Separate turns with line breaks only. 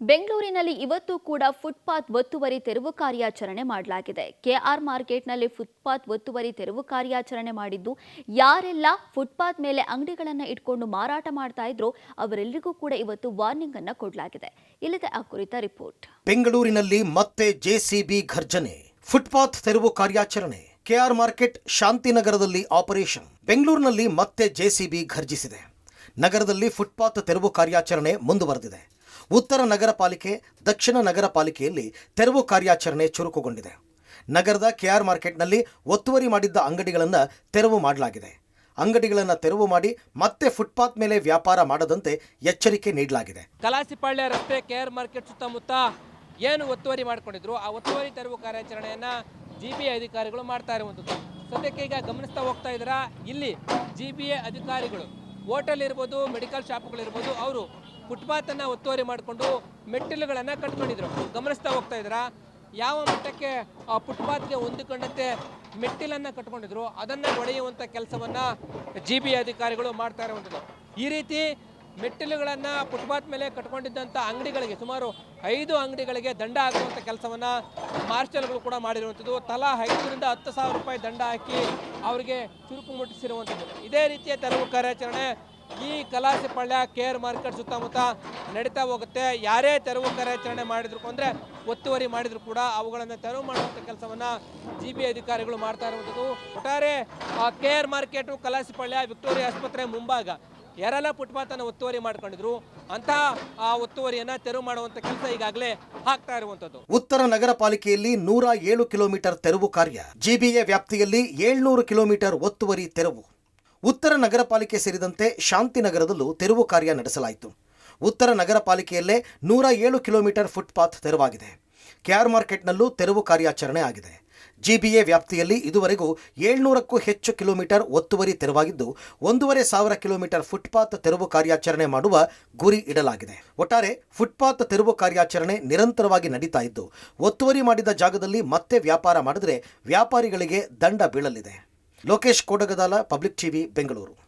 ಬೆಂಗಳೂರಿನಲ್ಲಿ ಇವತ್ತು ಕೂಡ ಫುಟ್ಪಾತ್ ಒತ್ತುವರಿ ತೆರವು ಕಾರ್ಯಾಚರಣೆ ಮಾಡಲಾಗಿದೆ. ಕೆಆರ್ ಮಾರ್ಕೆಟ್ನಲ್ಲಿ ಫುಟ್ಪಾತ್ ಒತ್ತುವರಿ ತೆರವು ಕಾರ್ಯಾಚರಣೆ ಮಾಡಿದ್ದು, ಯಾರೆಲ್ಲ ಫುಟ್ಪಾತ್ ಮೇಲೆ ಅಂಗಡಿಗಳನ್ನು ಇಟ್ಕೊಂಡು ಮಾರಾಟ ಮಾಡ್ತಾ ಇದ್ರೋ ಅವರೆಲ್ಲರಿಗೂ ಕೂಡ ಇವತ್ತು ವಾರ್ನಿಂಗ್ ಅನ್ನು ಕೊಡಲಾಗಿದೆ. ಇಲ್ಲಿದೆ ಆ ಕುರಿತ ರಿಪೋರ್ಟ್.
ಬೆಂಗಳೂರಿನಲ್ಲಿ ಮತ್ತೆ ಜೆಸಿಬಿ ಘರ್ಜನೆ, ಫುಟ್ಪಾತ್ ತೆರವು ಕಾರ್ಯಾಚರಣೆ. ಕೆಆರ್ ಮಾರ್ಕೆಟ್, ಶಾಂತಿನಗರದಲ್ಲಿ ಆಪರೇಷನ್. ಬೆಂಗಳೂರಿನಲ್ಲಿ ಮತ್ತೆ ಜೆಸಿಬಿ ಘರ್ಜಿಸಿದೆ. ನಗರದಲ್ಲಿ ಫುಟ್ಪಾತ್ ತೆರವು ಕಾರ್ಯಾಚರಣೆ ಮುಂದುವರೆದಿದೆ. ಉತ್ತರ ನಗರ ಪಾಲಿಕೆ, ದಕ್ಷಿಣ ನಗರ ಪಾಲಿಕೆಯಲ್ಲಿ ತೆರವು ಕಾರ್ಯಾಚರಣೆ ಚುರುಕುಗೊಂಡಿದೆ. ನಗರದ ಕೆಆರ್ ಮಾರ್ಕೆಟ್ನಲ್ಲಿ ಒತ್ತುವರಿ ಮಾಡಿದ್ದ ಅಂಗಡಿಗಳನ್ನು ತೆರವು ಮಾಡಲಾಗಿದೆ. ಅಂಗಡಿಗಳನ್ನು ತೆರವು ಮಾಡಿ ಮತ್ತೆ ಫುಟ್ಪಾತ್ ಮೇಲೆ ವ್ಯಾಪಾರ ಮಾಡದಂತೆ ಎಚ್ಚರಿಕೆ ನೀಡಲಾಗಿದೆ.
ಕಲಾಸಿಪಾಳ್ಯ ರಸ್ತೆ ಕೆಆರ್ ಮಾರ್ಕೆಟ್ ಸುತ್ತಮುತ್ತ ಏನು ಒತ್ತುವರಿ ಮಾಡಿಕೊಂಡಿದ್ರು, ಆ ಒತ್ತುವರಿ ತೆರವು ಕಾರ್ಯಾಚರಣೆಯನ್ನ ಜಿಬಿಎ ಅಧಿಕಾರಿಗಳು ಮಾಡ್ತಾ ಇರುವಂಥದ್ದು. ಸದ್ಯಕ್ಕೆ ಈಗ ಗಮನಿಸ್ತಾ ಹೋಗ್ತಾ ಇದ್ದೀರಾ, ಇಲ್ಲಿ ಜಿಬಿಎ ಅಧಿಕಾರಿಗಳು ಹೋಟೆಲ್ ಇರ್ಬೋದು, ಮೆಡಿಕಲ್ ಶಾಪ್ಗಳಿರ್ಬೋದು, ಅವರು ಫುಟ್ಪಾತನ್ನು ಒತ್ತುವರಿ ಮಾಡಿಕೊಂಡು ಮೆಟ್ಟಿಲುಗಳನ್ನು ಕಟ್ಕೊಂಡಿದ್ರು. ಗಮನಿಸ್ತಾ ಹೋಗ್ತಾ ಇದ್ದೀರಾ ಯಾವ ಮಟ್ಟಕ್ಕೆ ಆ ಫುಟ್ಪಾತ್ಗೆ ಹೊಂದಿಕೊಂಡಂತೆ ಮೆಟ್ಟಿಲನ್ನು ಕಟ್ಕೊಂಡಿದ್ರು, ಅದನ್ನು ಒಡೆಯುವಂಥ ಕೆಲಸವನ್ನು ಜಿಬಿಎ ಅಧಿಕಾರಿಗಳು ಮಾಡ್ತಾ ಇರುವಂಥದ್ದು. ಈ ರೀತಿ ಮೆಟ್ಟಿಲುಗಳನ್ನು ಫುಟ್ಪಾತ್ ಮೇಲೆ ಕಟ್ಕೊಂಡಿದ್ದಂಥ ಅಂಗಡಿಗಳಿಗೆ, ಸುಮಾರು 5 ಅಂಗಡಿಗಳಿಗೆ ದಂಡ ಹಾಕುವಂಥ ಕೆಲಸವನ್ನು ಮಾರ್ಷಲ್ಗಳು ಕೂಡ ಮಾಡಿರುವಂಥದ್ದು. ತಲಾ 5ರಿಂದ 10,000 ರೂಪಾಯಿ ದಂಡ ಹಾಕಿ ಅವರಿಗೆ ಚುರುಕು ಮುಟ್ಟಿಸಿರುವಂಥದ್ದು. ಇದೇ ರೀತಿಯ ತೆರವು ಕಾರ್ಯಾಚರಣೆ ಈ ಕಲಾಸಿಪಾಳ್ಯ ಕೆಆರ್ ಮಾರ್ಕೆಟ್ ಸುತ್ತಮುತ್ತ ನಡೀತಾ ಹೋಗುತ್ತೆ. ಯಾರೇ ತೆರವು ಕಾರ್ಯಾಚರಣೆ ಮಾಡಿದ್ರು ಅಂದರೆ ಒತ್ತುವರಿ ಮಾಡಿದ್ರು ಕೂಡ ಅವುಗಳನ್ನು ತೆರವು ಮಾಡುವಂಥ ಕೆಲಸವನ್ನು ಜಿಬಿಎ ಅಧಿಕಾರಿಗಳು ಮಾಡ್ತಾ ಇರುವಂಥದ್ದು. ಒಟ್ಟಾರೆ ಕೆಆರ್ ಮಾರ್ಕೆಟು, ಕಲಾಸಿಪಾಳ್ಯ, ವಿಕ್ಟೋರಿಯಾ ಆಸ್ಪತ್ರೆ ಮುಂಭಾಗ ಯಾರೆಲ್ಲ ಫುಟ್ಪಾತನ್ನು ಒತ್ತುವರಿ ಮಾಡ್ಕೊಂಡಿದ್ರು ಅಂತಹ ಆ ಒತ್ತುವರಿಯನ್ನು ತೆರವು ಮಾಡುವಂಥ ಕೆಲಸ ಈಗಾಗಲೇ ಆಗ್ತಾ ಇರುವಂಥದ್ದು.
ಉತ್ತರ ನಗರ ಪಾಲಿಕೆಯಲ್ಲಿ 107 ಕಿಲೋಮೀಟರ್ ತೆರವು ಕಾರ್ಯ. ಜಿಬಿಎ ವ್ಯಾಪ್ತಿಯಲ್ಲಿ 700 ಕಿಲೋಮೀಟರ್ ಒತ್ತುವರಿ ತೆರವು. ಉತ್ತರ ನಗರ ಪಾಲಿಕೆ ಸೇರಿದಂತೆ ಶಾಂತಿನಗರದಲ್ಲೂ ತೆರವು ಕಾರ್ಯ ನಡೆಸಲಾಯಿತು. ಉತ್ತರ ನಗರ ಪಾಲಿಕೆಯಲ್ಲೇ 107 ಕಿಲೋಮೀಟರ್ ಫುಟ್ಪಾತ್ ತೆರವಾಗಿದೆ. ಕೆಆರ್ ಮಾರ್ಕೆಟ್ನಲ್ಲೂ ತೆರವು ಕಾರ್ಯಾಚರಣೆ ಆಗಿದೆ. ಜಿಬಿಎ ವ್ಯಾಪ್ತಿಯಲ್ಲಿ ಇದುವರೆಗೂ 700ಕ್ಕೂ ಹೆಚ್ಚು ಕಿಲೋಮೀಟರ್ ಒತ್ತುವರಿ ತೆರವಾಗಿದ್ದು, 1,500 ಕಿಲೋಮೀಟರ್ ಫುಟ್ಪಾತ್ ತೆರವು ಕಾರ್ಯಾಚರಣೆ ಮಾಡುವ ಗುರಿ ಇಡಲಾಗಿದೆ. ಒಟ್ಟಾರೆ ಫುಟ್ಪಾತ್ ತೆರವು ಕಾರ್ಯಾಚರಣೆ ನಿರಂತರವಾಗಿ ನಡೀತಾ ಇದ್ದು, ಒತ್ತುವರಿ ಮಾಡಿದ ಜಾಗದಲ್ಲಿ ಮತ್ತೆ ವ್ಯಾಪಾರ ಮಾಡಿದರೆ ವ್ಯಾಪಾರಿಗಳಿಗೆ ದಂಡ ಬೀಳಲಿದೆ. Lokesh Kodagadala, public TV, Bengaluru.